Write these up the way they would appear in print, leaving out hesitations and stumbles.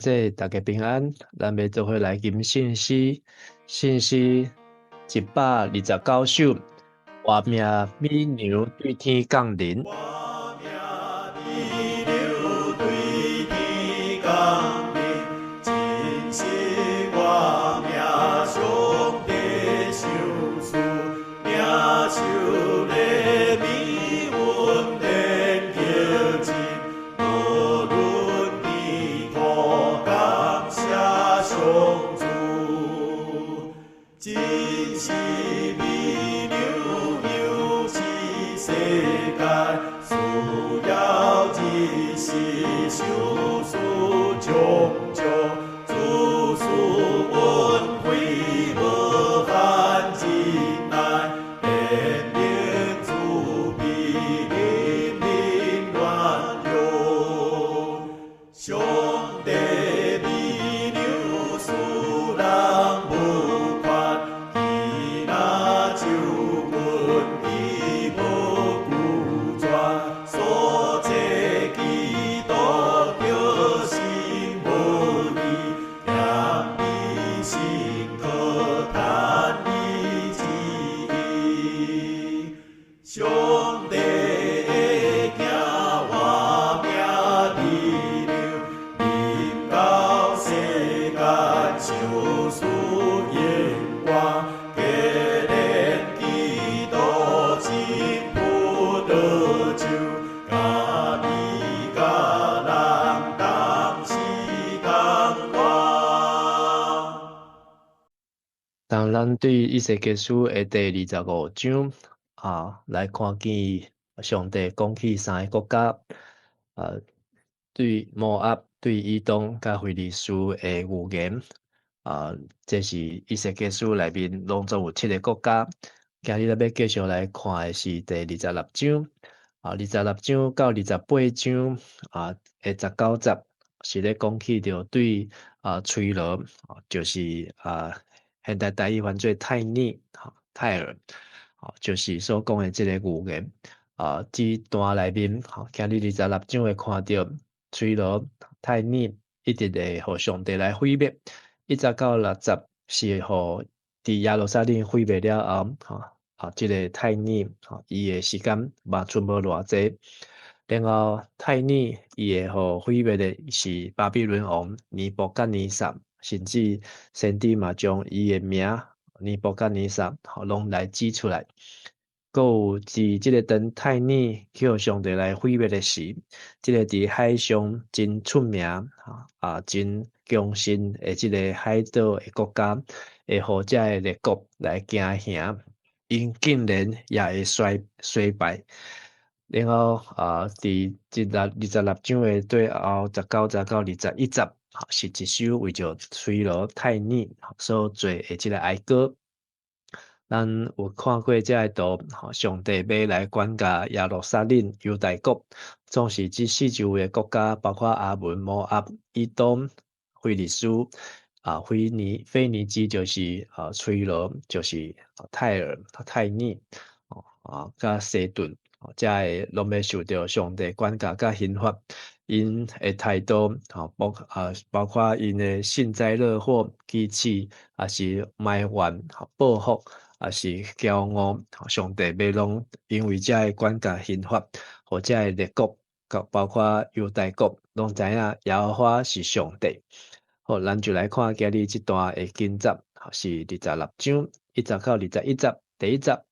这大家平安，咱要做伙来吟信息，信息129首，活命美牛对天降临。我命逆流对天降临，真是我命上帝受赐，领受礼美运连求进，无论地土感谢上主，真是美牛有是世界。需要一时修饰终究，自私恩惠无限进来，怜悯慈悲人民软弱，上帝美流使人无款，伊若救阮，伊无顾全。所借基督着心无义，让你心可叹你之意。上帝会惊我命逆流，临到世间受赐荣光，纪念基督真不得救。甲你甲人同时同活。当咱对以西结书的第25章来看见上帝讲起3个国家对摩押、对以东、甲非利士的预言这是以西结书内面拢总有7个国家。今日咱要继续来看的是第26章26章到28章的19节是咧讲起着对吹罗就是现代台语翻做泰尼泰尔就是所讲的这个语言这段内面今日26章会看到吹罗泰尼一直会互上帝来毁灭，一直到60是互伫耶路撒冷毁灭了后这个泰尼伊的时间嘛剩无偌济，然后泰尼伊会互毁灭的是巴比伦王尼布甲尼撒，甚至先知嘛将伊的名尼布甲尼撒拢来指出来。还有伫这个当泰尼去互上帝来毁灭的时，这个伫海上真出名真强盛的这个海岛的国家，会互这个列国来惊吓，因竟然也会衰败。然后伫26章的最后19节到21节是一首为着吹罗泰尼所做的这个哀歌。咱有看过这个图上帝要来管教耶路撒冷、犹大国，总是这4周围的国家，包括阿门、摩押、以东、非利士腓尼基就是吹罗，就是泰尔、泰尼甲西顿，这个拢要受到上帝管教甲刑罚。因的态度包括因的幸灾乐祸、机器，也是埋怨、报复，也是骄傲。上帝要拢因为这个管教刑罚，或者个列国，包括犹大国，拢知影耶和华是上帝。好，咱就来看今日这段的经节，是26章1节到21节。第1节，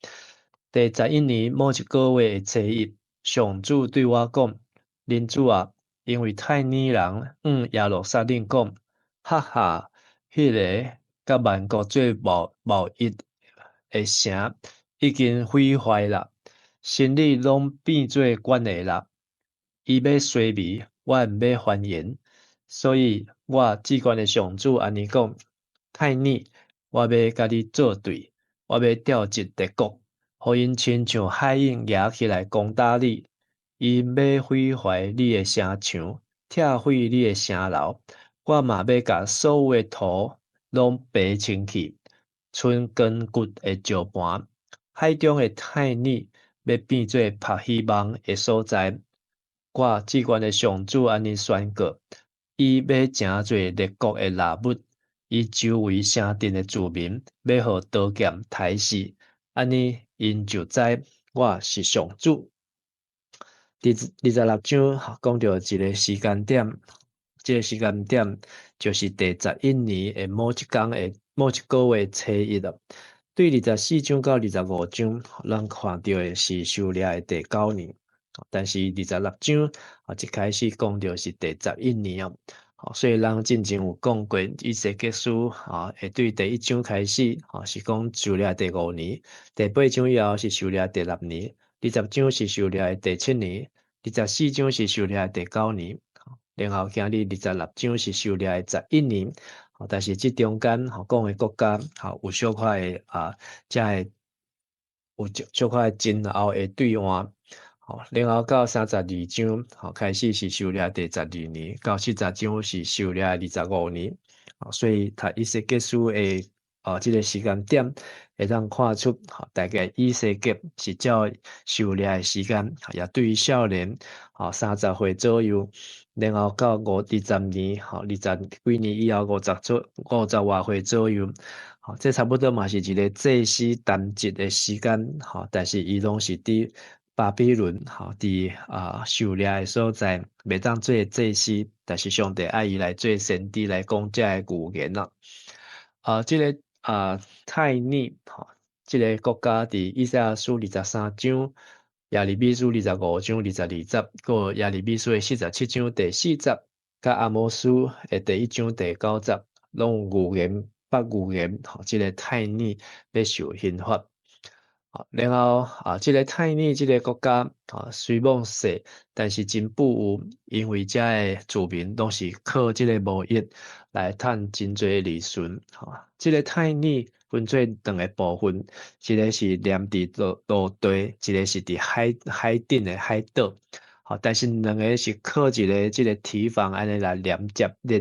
第11年某一个月的初一，上主对我讲：恁主啊，因为太尼人耶路撒冷讲，哈哈，迄个甲万国做贸易的城已经毁坏啦，生理拢变做管的啦。伊要衰微，我毋要繁衍，所以我至高的上主安尼讲：太尼，我要甲你作对，我要调集敌国，互因亲像海鹰举起来攻打你。因要毁坏你的城墙，拆毁你的城楼，我嘛要甲所有的土拢拔清去，剩根骨的石盘。海中的太尼要变做拍希望的所在。我至悬的上主安尼宣告：伊要诚侪列国诶纳物，伊周围城镇诶居民要互刀剑刣死，安尼因就知我是上主。26章讲到一个时间点，这个时间点就是第11年诶某一天诶某一个月初一了。对24章到25章，咱看到诶是狩猎诶第9年，但是26章一开始讲到是第11年啊。所以咱之前有讲过，以西结书会对第1章开始是讲狩猎第5年，第8章以后是狩猎第6年，20章是狩猎第7年，24章是狩猎第9年，然后今日26章是狩猎的11年。但是这中间讲的国家有小块的才会有小块真后的对换。然后到32章开始是狩猎第12年，到40章是狩猎25年。所以读以西结书的这个时间点，会当看出大概以西结是照狩猎的时间，也对于少年30岁左右。然后到20年，20几年以后50外岁左右，这差不多嘛是一个祭司单职的时间，但是伊拢是伫巴比伦，伫狩猎的所在，袂当做祭司，但是上帝爱伊来做先知来讲这个语言啦。这个泰尼，这个国家伫以赛亚书23章。耶利米书25章22节，个耶利米书的47章第4节，甲阿摩书的第1章第9节，拢有预言、八预言，这个泰尼要受刑罚。然后这个泰尼这个国家虽梦小，但是真富有，因为遮的居民都是靠这个贸易来赚真侪利润。这个泰尼分做两个部分，一个是连伫陆地，一个是伫海顶的海岛。但是两个是靠一个这个堤防安尼来连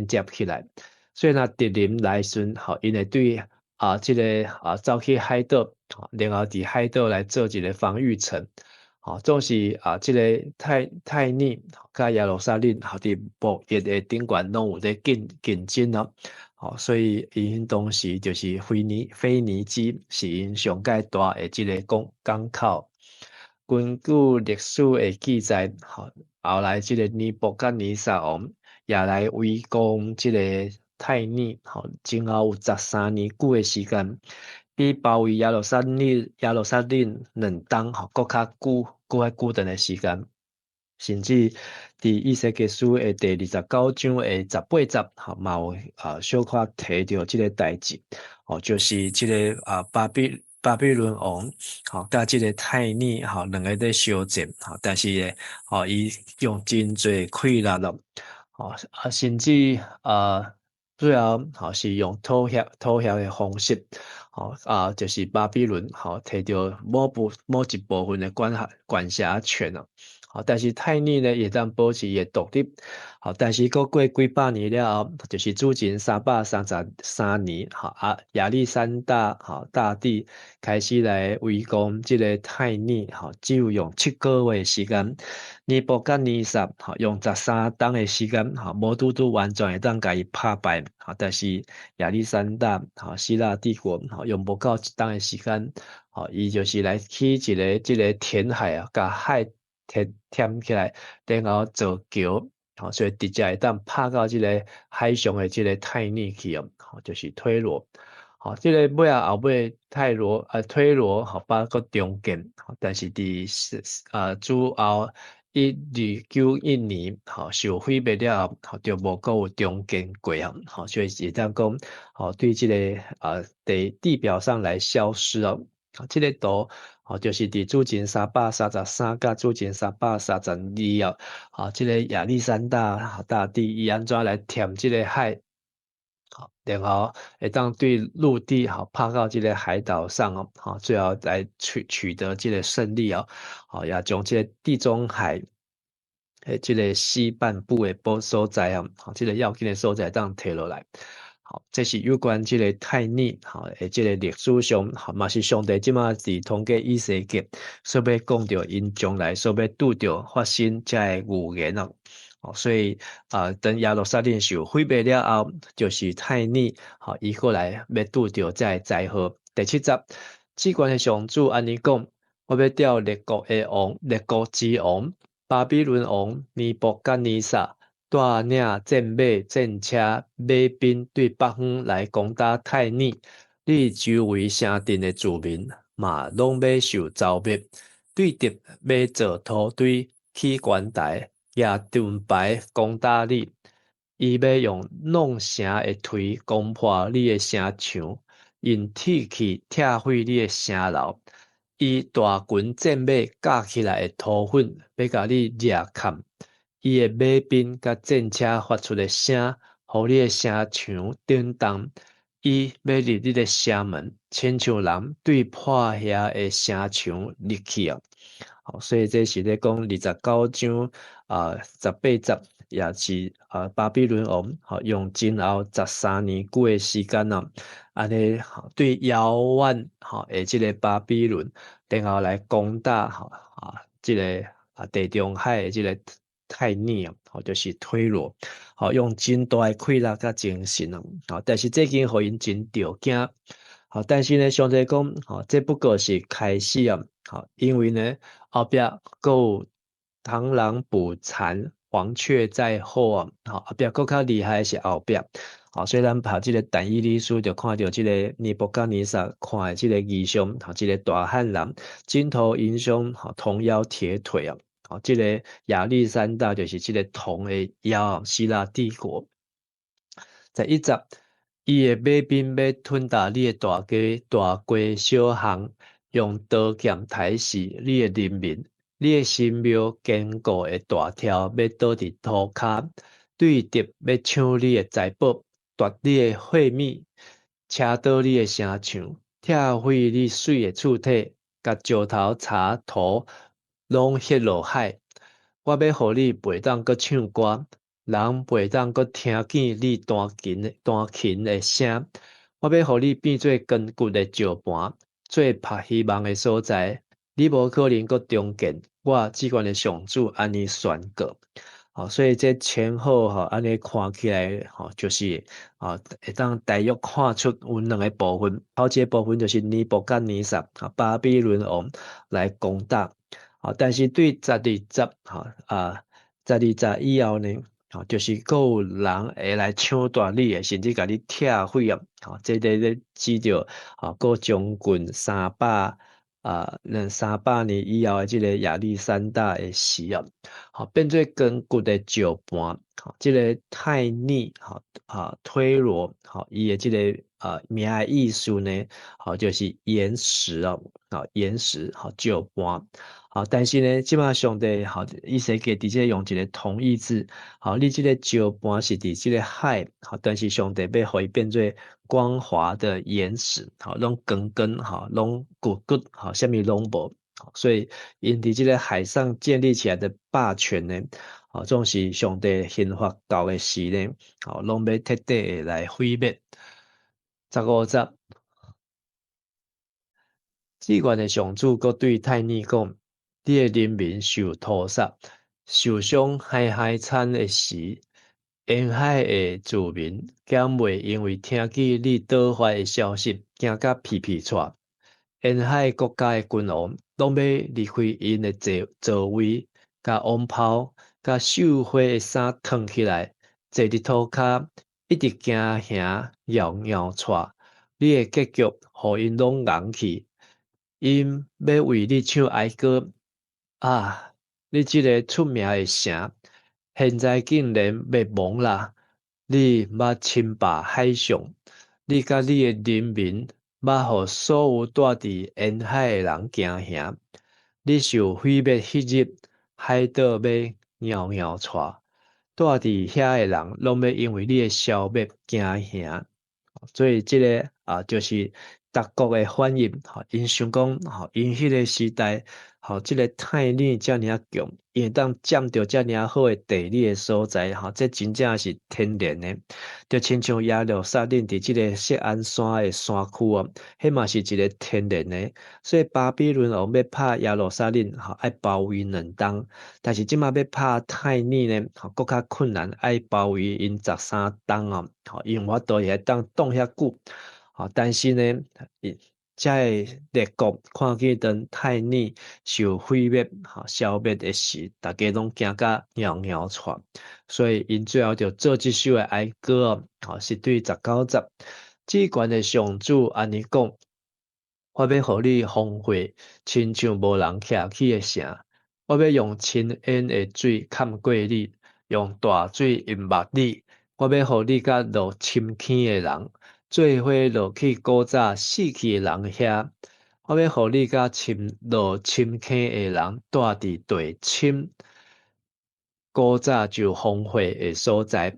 接起来。所以若敌人来时，因会对这个走去海岛，然后伫海岛来做一个防御层。总是这个泰尼甲耶路撒冷伫博弈的顶悬拢有咧竞争咯。所以因当时就是腓尼基是因上界大的这个港口。根据历史的记载，后来这个尼布甲尼撒王也来围攻这个泰尼，前后有13年久的时间，比包围耶路撒冷2冬搁较久长的时间。甚至伫以西结书的第29章的18节，嘛有小可提到这个代志，就是这个巴比伦王，甲这个泰尼，两个在相战，但是伊用真侪溃烂咯，甚至最后是用妥协的方式，就是巴比伦摕到某一部分的管辖权咯。但是泰尼呢也当保持伊独立，但是过几百年了后，就是主前333年，亚历山大大帝开始来围攻这个泰尼，只有用7个月的时间，尼布甲尼撒用13冬的时间，无拄完全会当甲伊打败，但是亚历山大希腊帝国用无够1冬的时间，伊就是来起一个这个填海甲海填起来，然后造桥，所以直接会当拍到这个海上的这个泰尼去就是推罗。这个后尾推罗包括中建，但是伫主后1291年受毁灭了后，就无够有中建过所以是当讲对这个地表上来消失这个图就是伫主前333甲主前332这个亚历山大大帝伊安怎来填这个海，然后会当对陆地拍到这个海岛上最后来取得这个胜利也将这个地中海这个西半部的所在这个要紧的所在当摕落来。这是有关这个泰尼这个历史上嘛是上帝即马是通过以西结所要讲到因将来所要拄着发生这个预言所以等亚罗萨勒受毁灭了后，就是太尼，伊过来要拄着这灾祸。第7节，至高的上主安尼讲：我要调列国的王，列国之王，巴比伦王尼布甲尼撒，带领战马、战车、马兵对北方来攻打太尼。你周围城镇的居民嘛，拢要受遭灭。对敌要做土堆、起悬台、也盾牌攻打你。伊要用弄城的锤攻破你的城墙，用铁器拆毁你的城楼。伊大群战马架起来的土粉，要甲你掠砍。伊的马兵甲战车发出的声，互你的城墙震动。伊要入你的城门，亲像人对破遐的城墙入去啊！所以这是咧讲29章18节，也是巴比伦王用今后13年久的时间啊，安尼对遥远的这个巴比伦，然后来攻打这个地中海的这个太尼啊，就是推罗，用真大的气力甲精神啊，但是这件互因真着惊。但是呢，上帝讲，这不过是开始啊，因为呢，后壁阁有螳螂捕蝉，黄雀在后啊，后壁阁较厉害是后壁，所以咱读这个但以理书就看到这个尼布甲尼撒看的这个异象，这个大汉人镜头影响，铜腰铁腿啊，这个亚历山大就是这个铜的腰，希腊帝国。在1节，伊的马兵要吞打你的大街、大街小巷，用刀剑刣死你的人民。你的神庙坚固的大条要倒伫土骹，对敌要抢你的财宝，夺你的货物，车倒你的城墙，拆毁你水的厝体，甲石头柴土拢ฮ็落海。我要互你袂当阁唱歌。人袂当阁听见你弹琴的声，我要互你变做坚固的石盘，做拍希望的所在。你无可能阁重建我至高的上主安尼宣告。所以这前后安尼看起来就是会当大约看出有两个部分。头一个部分就是尼布甲尼撒巴比伦王来攻打，但是对12节12节以后呢？就是阁有人会来抢夺你的，甚至甲你拆毁啊！这个咧指着阁将军300年以后的这个亚历山大的时啊，变做坚固的石盘。这个太尼推罗伊的这个名的意思呢，就是岩石岩石石盘。但是呢，即马上帝以色列直接用一个同义字，你这个石盘是伫这个海，但是上帝要互伊变做光滑的岩石，拢光光，拢骨骨，啥物拢无，所以因伫这个海上建立起来的霸权呢，总是上帝刑罚到的时呢，拢要彻底来毁灭。15节，至高的上主阁对太尼讲。你的人民受屠杀、受伤、海惨的时，沿海的居民减袂因为听见你倒坏的消息，惊甲皮皮喘。沿海国家的君王拢要离开因的座位，甲王袍、甲绣花的衫脱起来，坐伫土骹，一直惊吓、摇喘。你的结局，互因拢硬去，因要为你唱哀歌。你这个出名的城，现在竟然要亡啦！你捌称霸海上，你甲你的人民捌互所有住伫沿海的人惊吓。你受毁灭迄日，海岛要喘，住伫遐的人拢要因为你的消灭惊吓。所以这个就是各国的反应，因想讲，因迄个时代，即个太阳遮尔强，伊会当占着遮尔好的地理的所在，这真正是天然的。就亲像耶路撒冷伫即个锡安山的山区迄嘛是一个天然的。所以巴比伦王要拍耶路撒冷，爱包围两冬，但是即马要拍太阳呢，搁较困难，爱包围因13冬因为我都会当挡遐久。但是呢，遮个列国看见当太逆受毁灭、消灭的时，大家拢惊甲尿尿喘，所以因最后就做这首的哀歌是对19节，至悬的上主安尼讲：我要互你荒废，亲像无人徛起的城；我要用深渊的水淹过你，用大水淹没你。我要互你甲落深坑的人做伙落去古早死去的人遐，我要互你甲落深坑的人住伫地深古早就荒废的所在，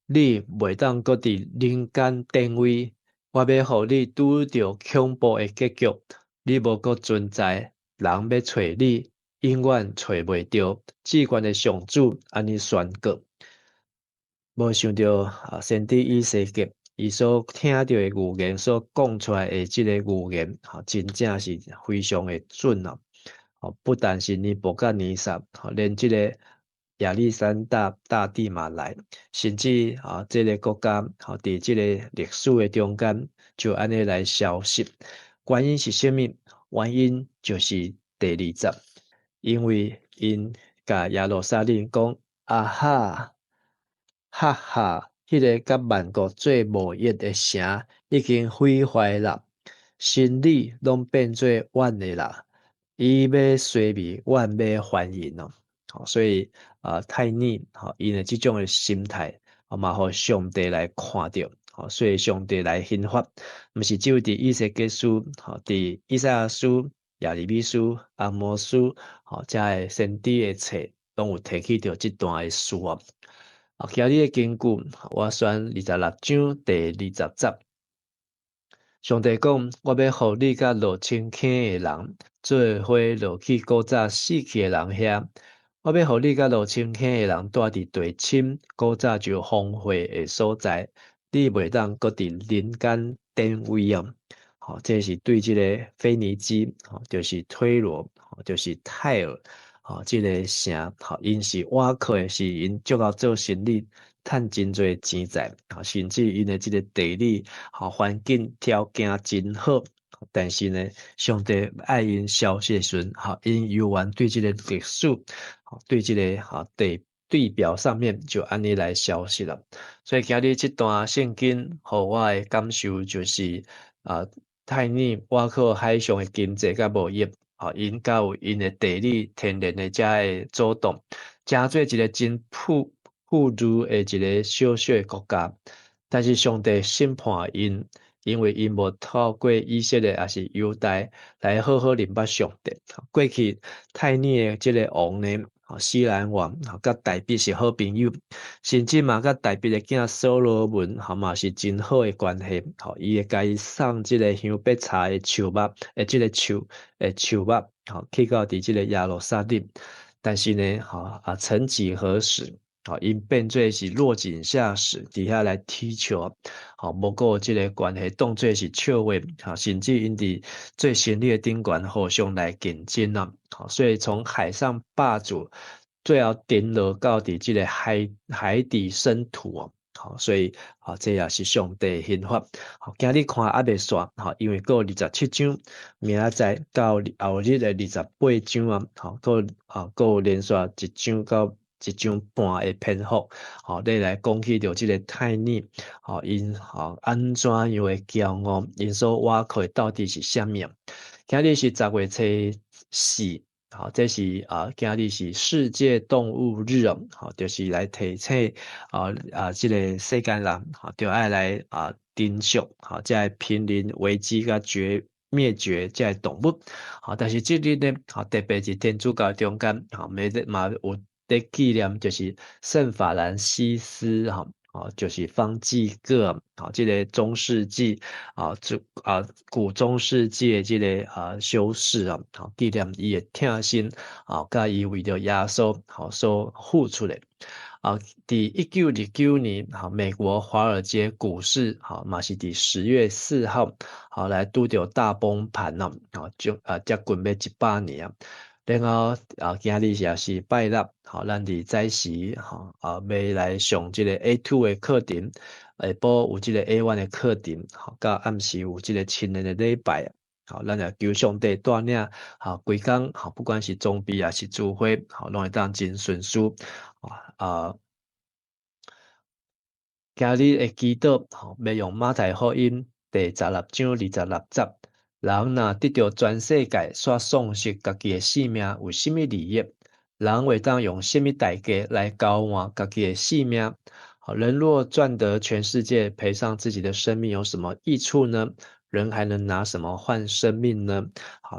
你袂当搁伫人间定位。我要互你拄着恐怖的结局，你无搁存在，人要找你，永远找袂着。至悬的上主安尼宣告。无想到先知以西结伊所听到的预言，所讲出来的即个预言，真正是非常的准不但是尼布甲尼撒，连即个亚历山大帝嘛来，甚至即个国家伫即个历史的中间，就安尼来消失。原因是啥物？原因就是第20，因为因甲耶路撒冷讲啊哈。哈哈，迄个甲万国做无益的城已经毁坏啦，心理拢变做阮的啦，伊要衰微，阮要欢迎所以太逆因的即种的心态，嘛互上帝来看到，所以上帝来刑罚，毋是只有伫以西结书，伫以赛亚书、耶利米书、阿摩书，遮个先知的册，拢有提起着即段的事今日的经句，我选26章第20节。上帝讲：我要互你甲落深坑的人做伙落去古早死去的人遐。我要互你甲落深坑的人住伫地深古早就荒废的所在，你袂当搁伫人间定位这是对即个腓尼基，就是推罗，就是泰尔。即个城，因是瓦靠的，是因足够做生意，趁真侪钱财，甚至因的即个地理，环境条件真好。但是呢，上帝爱因消息时，因犹原对即个历史，对即个地表上面就安尼来消息了。所以今日这段圣经，互我的感受就是太逆瓦靠海上的经济甲无益。因甲有因的地理天然的遮个阻挡，诚做一个真富裕的一个小小的国家。但是上帝审判因，因为因无透过以色列也是犹大来好好认捌上帝。过去太逆的即个王呢，西兰王甲大卫是好朋友，甚至嘛甲大卫的囝所罗门嘛是真好的关系。伊会甲伊送即个香白茶的树木，即个树木，去到伫即个耶路撒冷。但是呢，曾几何时，因变做是落井下石，伫遐来踢球，无过即个关系当做是笑话，甚至因伫最先烈顶悬互相来竞争所以从海上霸主，最后顶落到伫即个海底深土所以这也是上帝刑罚。今日看还袂煞因为过27章，明仔载到后日的28章有连续一章到一章半的篇幅，你来讲起着即个太逆，因安怎样的骄傲，因所挖靠的到底是啥物？今日是10月初4。这是今日是世界动物日就是来提醒这个世间人就爱来珍惜这濒临危机甲灭绝这动物但是这日呢特别是天主教中间嘛有在纪念就是圣法兰西斯就是方济各这个中世纪古中世纪的这个修士纪念伊的疼心甲伊为着耶稣所付出的。伫1929年，美国华尔街股市嘛是伫10月4号，来拄着大崩盘就接近要100年。然后今日也是拜六，咱伫早时要来上这个 A2 的课程，下晡有这个 A1 的课程，甲暗时有这个青年的礼拜。咱也求上帝带领规工不管是装备也是聚会拢会当真顺遂今日的祈祷要用马太福音第16章26节，人若得到全世界，却丧失家己的性命，有什么利益？人会当用什么代价来交换家己的性命？人若赚得全世界，赔上自己的生命，有什么益处呢？人还能拿什么换生命呢？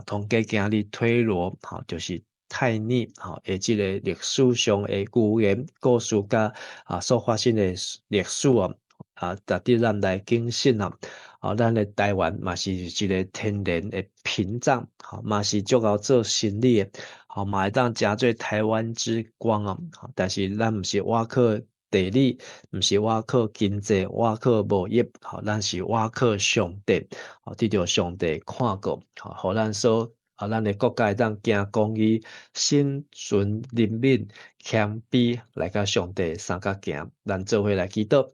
通过今日推罗就是太逆的这个历史上的语言故事甲所发生的历史值得咱来警醒咱的台湾嘛是一个天然的屏障嘛是足够做生意的嘛会当成做台湾之光但是咱毋是倚靠地理，毋是倚靠经济，倚靠贸易咱是倚靠上帝得到上帝看顾互咱咱的国家会当行公义、心存怜悯、谦卑来甲上帝相甲行，咱做伙来祈祷。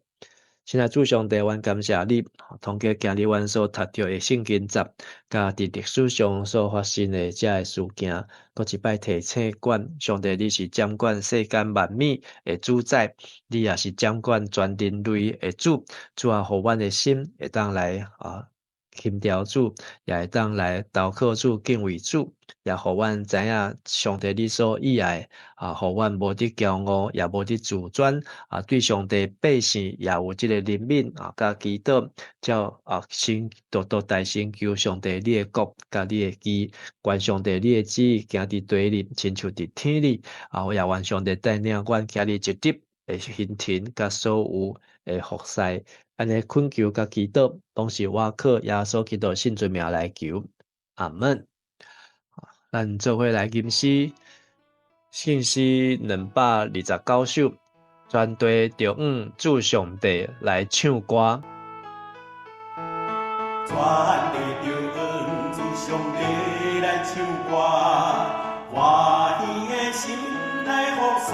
现在主上帝，阮感谢你，通过今日阮所读到的圣经节，甲伫历史上所发生的这个事件，搁一摆提醒阮，上帝你是掌管世间万物的主宰，你也是掌管全人类的主，主啊，互阮的心会当来钦调主，也会当来投靠主、敬畏主，也互阮知影上帝你所喜爱互阮无得骄傲，也无得自尊对上帝百姓也有这个怜悯甲祈祷，叫先多多大声求上帝你的国甲你的义，愿上帝你的旨意行伫地里，亲像伫天里我也愿上帝带领阮今日一日的行程甲所有的服侍。安尼恳求甲祈祷，拢是我靠耶稣基督圣尊名来求，阿门。咱做伙来吟诗，信诗229首，全队着主上帝来唱歌。全地着主上帝来唱歌，欢喜的心来服侍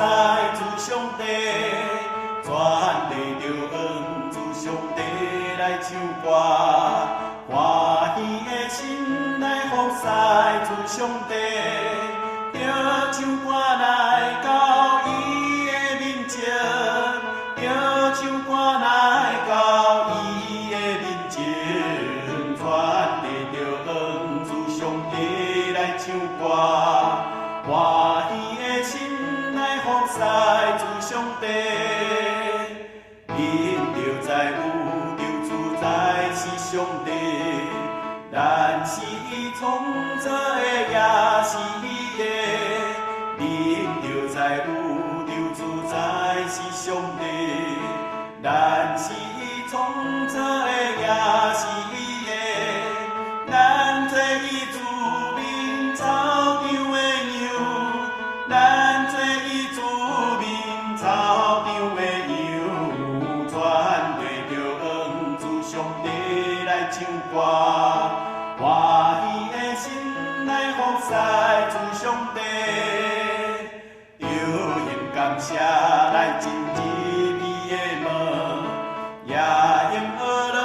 主上帝，全地着上帝来唱歌，欢喜的心来服侍主上帝，着唱歌来到伊的面前，着唱歌来到伊的面前，全地着主上帝来唱歌，欢喜的心来服侍主上帝。在有着主宰是上帝，咱是伊创造的，也是伊的。恁着在有着主宰是上帝，咱是伊创造的，也是伊的。咱做伊主面草场的羊，咱做伊主面草场的羊。唱歌，欢喜的心来服侍主上帝，着用感谢来进入伊的门，也用学乐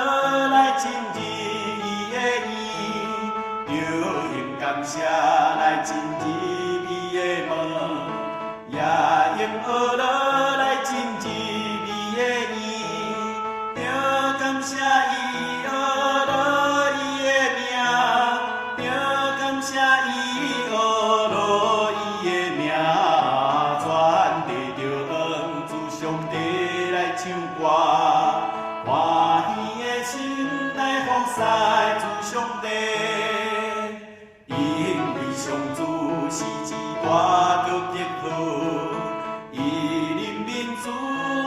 来进入伊的院，着用感谢来进入伊的门，也用学乐来进入伊的院，着感谢伊。主上帝，因为上主是一大个极好，伊怜悯慈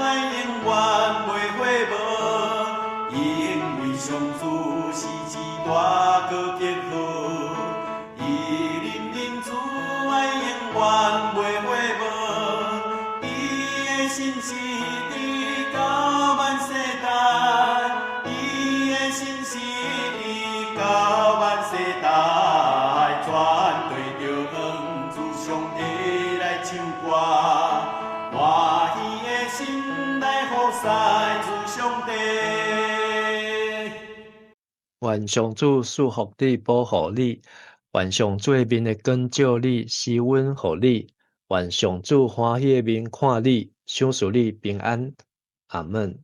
爱永远。上主是至大个结合，伊人人主爱永远袂回无，伊的心是直到万世代，伊的心是直到万世代，全对着恩主上帝来唱歌，欢喜的心来服侍主上帝。愿上主祝福你、保护你，愿上主的面会光照你、施恩互你，愿上主欢喜的面看你，赏赐你平安。阿门。